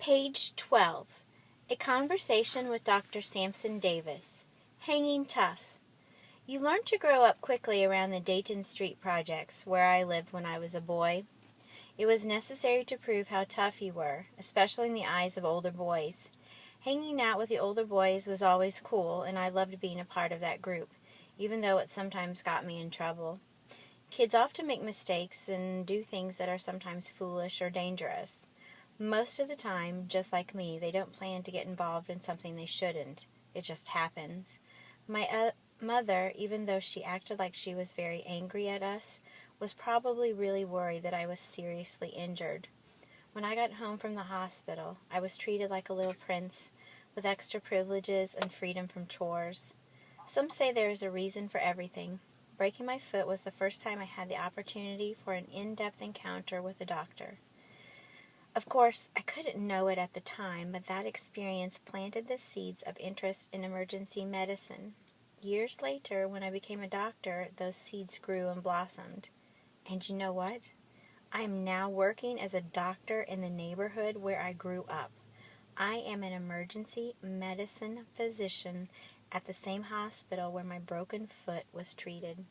Page 12. A conversation with Dr. Sampson Davis. Hanging tough. You learn to grow up quickly around the Dayton Street projects, where I lived when I was a boy. It was necessary to prove how tough you were, especially in the eyes of older boys. Hanging out with the older boys was always cool, and I loved being a part of that group, even though it sometimes got me in trouble. Kids often make mistakes and do things that are sometimes foolish or dangerous. Most of the time, just like me, they don't plan to get involved in something they shouldn't. It just happens. My mother, even though she acted like she was very angry at us, was probably really worried that I was seriously injured. When I got home from the hospital, I was treated like a little prince, with extra privileges and freedom from chores. Some say there is a reason for everything. Breaking my foot was the first time I had the opportunity for an in-depth encounter with a doctor. Of course, I couldn't know it at the time, but that experience planted the seeds of interest in emergency medicine. Years later, when I became a doctor, those seeds grew and blossomed. And you know what? I am now working as a doctor in the neighborhood where I grew up. I am an emergency medicine physician at the same hospital where my broken foot was treated.